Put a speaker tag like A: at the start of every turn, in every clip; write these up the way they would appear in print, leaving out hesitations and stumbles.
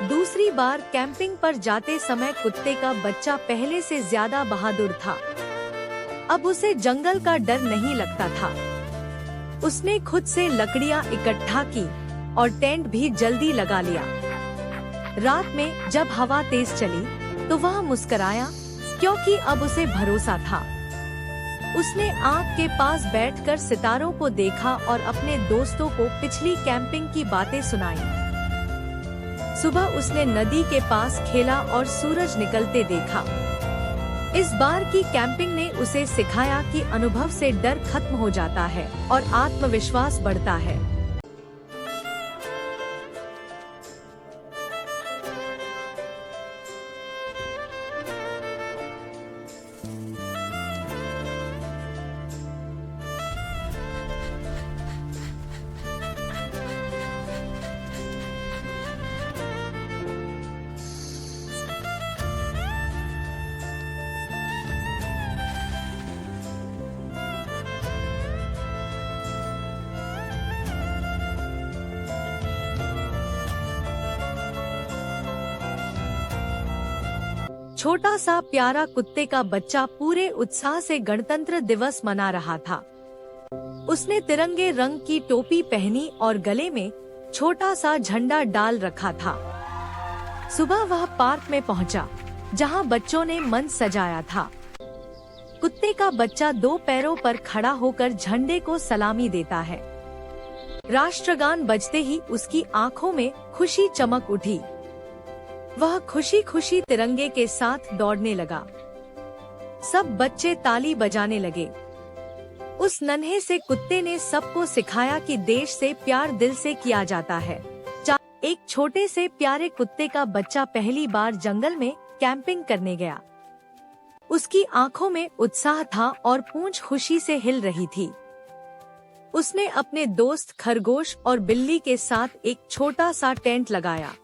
A: दूसरी बार कैंपिंग पर जाते समय कुत्ते का बच्चा पहले से ज्यादा बहादुर था। अब उसे जंगल का डर नहीं लगता था। उसने खुद से लकड़ियां इकट्ठा की और टेंट भी जल्दी लगा लिया। रात में जब हवा तेज चली तो वह मुस्कुराया, क्योंकि अब उसे भरोसा था। उसने आग के पास बैठकर सितारों को देखा और अपने दोस्तों को पिछली कैंपिंग की बातें सुनाई। सुबह उसने नदी के पास खेला और सूरज निकलते देखा। इस बार की कैंपिंग ने उसे सिखाया कि अनुभव से डर खत्म हो जाता है और आत्मविश्वास बढ़ता है। छोटा सा प्यारा कुत्ते का बच्चा पूरे उत्साह से गणतंत्र दिवस मना रहा था। उसने तिरंगे रंग की टोपी पहनी और गले में छोटा सा झंडा डाल रखा था। सुबह वह पार्क में पहुंचा, जहां बच्चों ने मंच सजाया था। कुत्ते का बच्चा दो पैरों पर खड़ा होकर झंडे को सलामी देता है। राष्ट्रगान बजते ही उसकी आंखों में खुशी चमक उठी। वह खुशी खुशी तिरंगे के साथ दौड़ने लगा। सब बच्चे ताली बजाने लगे। उस नन्हे से कुत्ते ने सबको सिखाया कि देश से प्यार दिल से किया जाता है। एक छोटे से प्यारे कुत्ते का बच्चा पहली बार जंगल में कैंपिंग करने गया। उसकी आंखों में उत्साह था और पूंछ खुशी से हिल रही थी। उसने अपने दोस्त खरगोश और बिल्ली के साथ एक छोटा सा टेंट लगाया।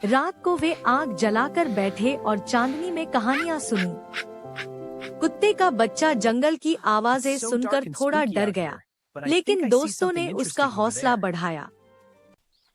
A: रात को वे आग जलाकर बैठे और चांदनी में कहानियां सुनी। कुत्ते का बच्चा जंगल की आवाजें सुनकर थोड़ा डर गया, लेकिन दोस्तों ने उसका हौसला बढ़ाया।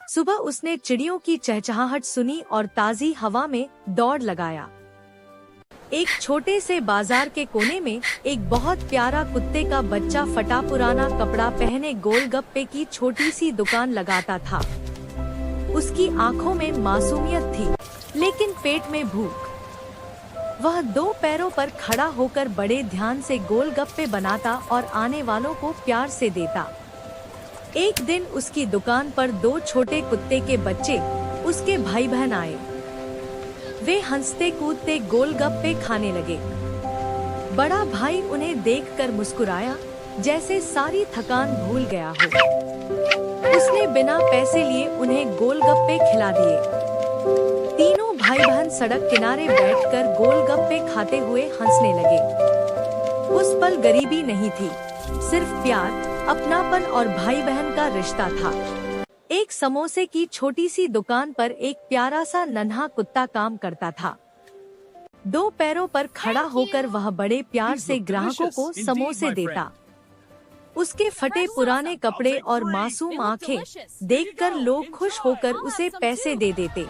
A: सुबह उसने चिड़ियों की चहचहाहट सुनी और ताजी हवा में दौड़ लगाया। एक छोटे से बाजार के कोने में एक बहुत प्यारा कुत्ते का बच्चा फटा पुराना कपड़ा पहने गोलगप्पे की छोटी सी दुकान लगाता था। उसकी आंखों में मासूमियत थी, लेकिन पेट में भूख। वह दो पैरों पर खड़ा होकर बड़े ध्यान से गोलगप्पे बनाता और आने वालों को प्यार से देता। एक दिन उसकी दुकान पर दो छोटे कुत्ते के बच्चे, उसके भाई बहन आए। वे हंसते कूदते गोलगप्पे खाने लगे। बड़ा भाई उन्हें देखकर मुस्कुराया, जैसे सारी थकान भूल गया हो। उसने बिना पैसे लिए उन्हें गोलगप्पे खिला दिए। तीनों भाई बहन सड़क किनारे बैठकर गोलगप्पे खाते हुए हंसने लगे। उस पल गरीबी नहीं थी, सिर्फ प्यार, अपनापन और भाई बहन का रिश्ता था। एक समोसे की छोटी सी दुकान पर एक प्यारा सा नन्हा कुत्ता काम करता था। दो पैरों पर खड़ा होकर वह बड़े प्यार से ग्राहकों को समोसे देता। उसके फटे पुराने कपड़े और मासूम आंखें देखकर लोग खुश होकर उसे पैसे दे देते।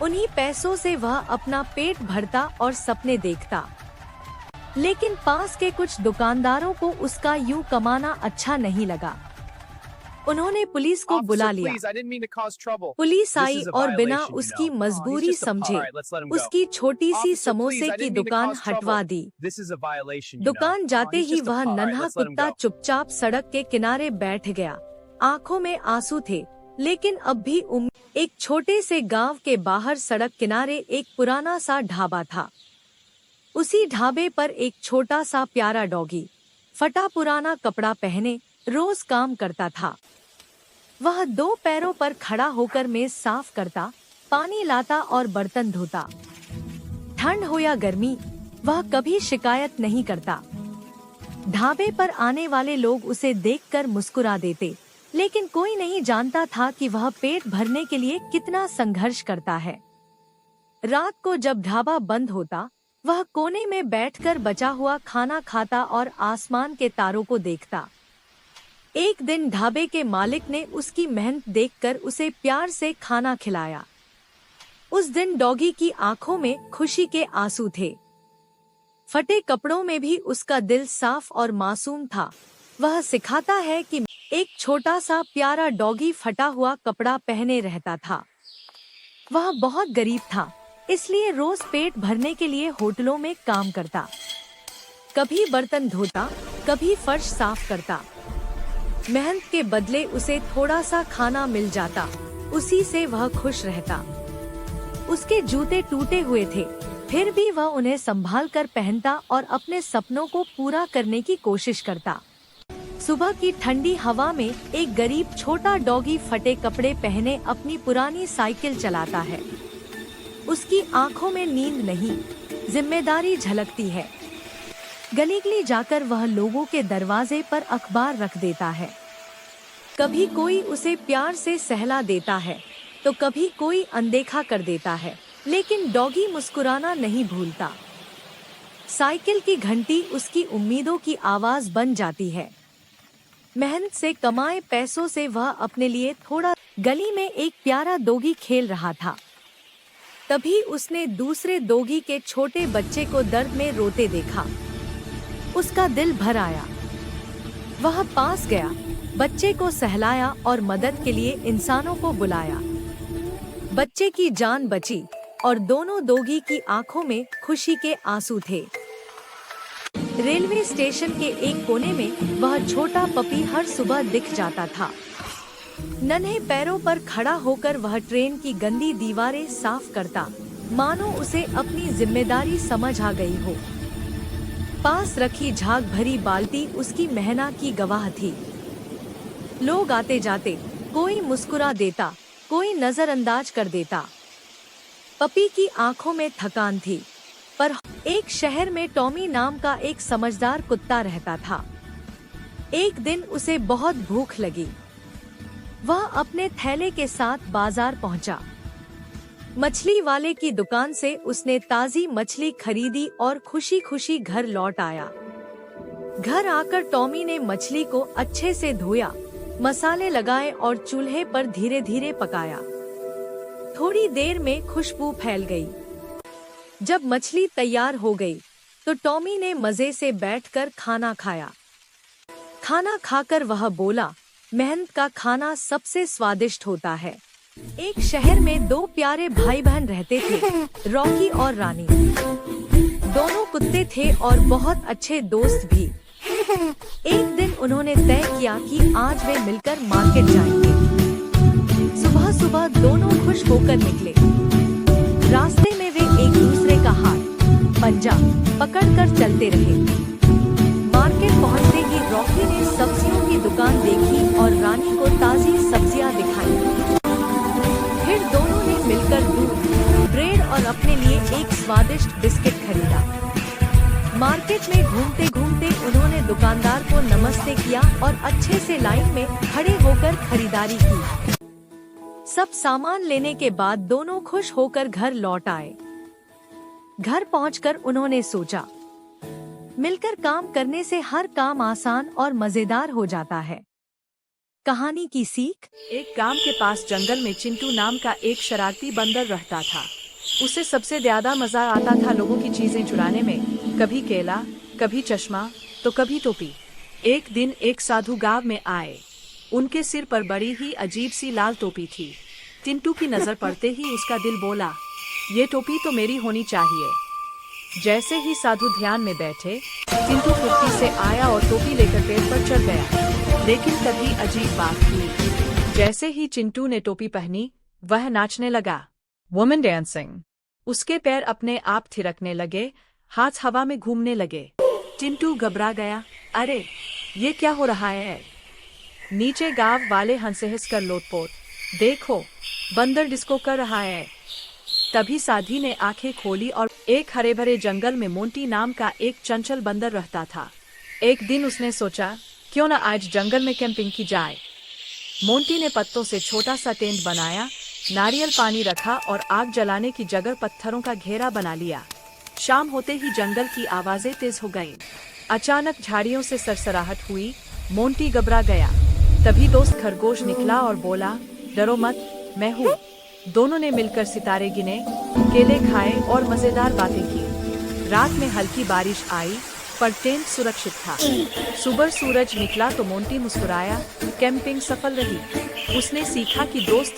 A: उन्हीं पैसों से वह अपना पेट भरता और सपने देखता। लेकिन पास के कुछ दुकानदारों को उसका यूं कमाना अच्छा नहीं लगा। उन्होंने पुलिस को बुला लिया। पुलिस आई और बिना उसकी मजबूरी समझे उसकी छोटी सी समोसे की दुकान हटवा दी। दुकान जाते ही वह नन्हा कुत्ता चुपचाप सड़क के किनारे बैठ गया। आंखों में आंसू थे, लेकिन अब भी उम्मीद। एक छोटे से गांव के बाहर सड़क किनारे एक पुराना सा ढाबा था। उसी ढाबे पर एक छोटा सा प्यारा डॉगी, फटा पुराना कपड़ा पहने, रोज काम करता था। वह दो पैरों पर खड़ा होकर मेज साफ करता, पानी लाता और बर्तन धोता। ठंड हो या गर्मी, वह कभी शिकायत नहीं करता। ढाबे पर आने वाले लोग उसे देखकर मुस्कुरा देते, लेकिन कोई नहीं जानता था कि वह पेट भरने के लिए कितना संघर्ष करता है। रात को जब ढाबा बंद होता, वह कोने में बैठकर बचा हुआ खाना खाता और आसमान के तारों को देखता। एक दिन ढाबे के मालिक ने उसकी मेहनत देखकर उसे प्यार से खाना खिलाया। उस दिन डॉगी की आंखों में खुशी के आंसू थे। फटे कपड़ों में भी उसका दिल साफ और मासूम था। वह सिखाता है कि एक छोटा सा प्यारा डॉगी फटा हुआ कपड़ा पहने रहता था। वह बहुत गरीब था, इसलिए रोज पेट भरने के लिए होटलों में काम करता। कभी बर्तन धोता, कभी फर्श साफ करता। मेहनत के बदले उसे थोड़ा सा खाना मिल जाता, उसी से वह खुश रहता। उसके जूते टूटे हुए थे, फिर भी वह उन्हें संभाल कर पहनता और अपने सपनों को पूरा करने की कोशिश करता। सुबह की ठंडी हवा में एक गरीब छोटा डॉगी फटे कपड़े पहने अपनी पुरानी साइकिल चलाता है। उसकी आंखों में नींद नहीं, जिम्मेदारी झलकती है। गली गली जाकर वह लोगों के दरवाजे पर अखबार रख देता है। कभी कोई उसे प्यार से सहला देता है, तो कभी कोई अनदेखा कर देता है, लेकिन डॉगी मुस्कुराना नहीं भूलता। साइकिल की घंटी उसकी उम्मीदों की आवाज बन जाती है। मेहनत से कमाए पैसों से वह अपने लिए थोड़ा। गली में एक प्यारा डॉगी खेल रहा था। तभी उसने दूसरे डॉगी के छोटे बच्चे को दर्द में रोते देखा। उसका दिल भर आया। वह पास गया, बच्चे को सहलाया और मदद के लिए इंसानों को बुलाया। बच्चे की जान बची और दोनों डॉगी की आंखों में खुशी के आंसू थे। रेलवे स्टेशन के एक कोने में वह छोटा पपी हर सुबह दिख जाता था। नन्हे पैरों पर खड़ा होकर वह ट्रेन की गंदी दीवारें साफ करता, मानो उसे अपनी जिम्मेदारी समझ आ गई हो। पास रखी झाग भरी बाल्टी उसकी मेहनत की गवाह थी। लोग आते जाते, कोई मुस्कुरा देता, कोई नजरअंदाज कर देता। पपी की आंखों में थकान थी, पर एक शहर में टॉमी नाम का एक समझदार कुत्ता रहता था। एक दिन उसे बहुत भूख लगी। वह अपने थैले के साथ बाजार पहुंचा। मछली वाले की दुकान से उसने ताजी मछली खरीदी और खुशी खुशी घर लौट आया। घर आकर टॉमी ने मछली को अच्छे से धोया, मसाले लगाए और चूल्हे पर धीरे धीरे पकाया। थोड़ी देर में खुशबू फैल गई। जब मछली तैयार हो गई, तो टॉमी ने मजे से बैठकर खाना खाया। खाना खाकर वह बोला, मेहनत का खाना सबसे स्वादिष्ट होता है। एक शहर में दो प्यारे भाई बहन रहते थे, रॉकी और रानी। दोनों कुत्ते थे और बहुत अच्छे दोस्त भी। एक दिन उन्होंने तय किया कि आज वे मिलकर मार्केट जाएंगे। सुबह सुबह दोनों खुश होकर निकले। रास्ते में वे एक दूसरे का हाथ, पंजा पकड़कर चलते रहे। मार्केट पहुंचते ही रॉकी ने सब्जियों की दुकान देखी और रानी को ताजी सब्जियां दिखाई। फिर दोनों ने मिलकर दूध, ब्रेड और अपने लिए एक स्वादिष्ट बिस्किट खरीदा। मार्केट में घूमते घूमते उन्होंने दुकानदार को नमस्ते किया और अच्छे से लाइन में खड़े होकर खरीदारी की। सब सामान लेने के बाद दोनों खुश होकर घर लौट आए। घर पहुंचकर उन्होंने सोचा, मिलकर काम करने से हर काम आसान और मजेदार हो जाता है। कहानी की सीख।
B: एक गांव के पास जंगल में चिंटू नाम का एक शरारती बंदर रहता था। उसे सबसे ज्यादा मजा आता था लोगों की चीजें चुराने में। कभी केला, कभी चश्मा, तो कभी टोपी। एक दिन एक साधु गांव में आए। उनके सिर पर बड़ी ही अजीब सी लाल टोपी थी। चिंटू की नजर पड़ते ही उसका दिल बोला, ये टोपी तो मेरी होनी चाहिए। जैसे ही साधु ध्यान में बैठे, चिंटू फुर्ती से आया और टोपी लेकर पेड़ पर चढ़ गया। लेकिन तभी अजीब बात हुई। जैसे ही चिंटू ने टोपी पहनी, वह नाचने लगा। Women dancing. उसके पैर अपने आप थिरकने लगे, हाथ हवा में घूमने लगे। चिंटू घबरा गया। अरे, ये क्या हो रहा है? नीचे गांव वाले हंस कर लोटपोट, देखो, बंदर डिस्को कर रहा है। तभी साधी ने आंखें खोली और एक हरे भरे जंगल में मोंटी नाम का एक चंचल बंदर रहता था। एक दिन उसने सोचा, क्यों न आज जंगल में कैंपिंग की जाए। मोंटी ने पत्तों से छोटा सा टेंट बनाया, नारियल पानी रखा और आग जलाने की जगह पत्थरों का घेरा बना लिया। शाम होते ही जंगल की आवाजें तेज हो गईं। अचानक झाड़ियों से सरसराहट हुई। मोंटी घबरा गया। तभी दोस्त खरगोश निकला और बोला, डरो मत, मैं हूँ। दोनों ने मिलकर सितारे गिने, केले खाए और मजेदार बातें की। रात में हल्की बारिश आई, पर टेंट सुरक्षित था। सुबह सूरज निकला तो मोंटी मुस्कुराया। कैंपिंग सफल रही। उसने सीखा कि दोस्त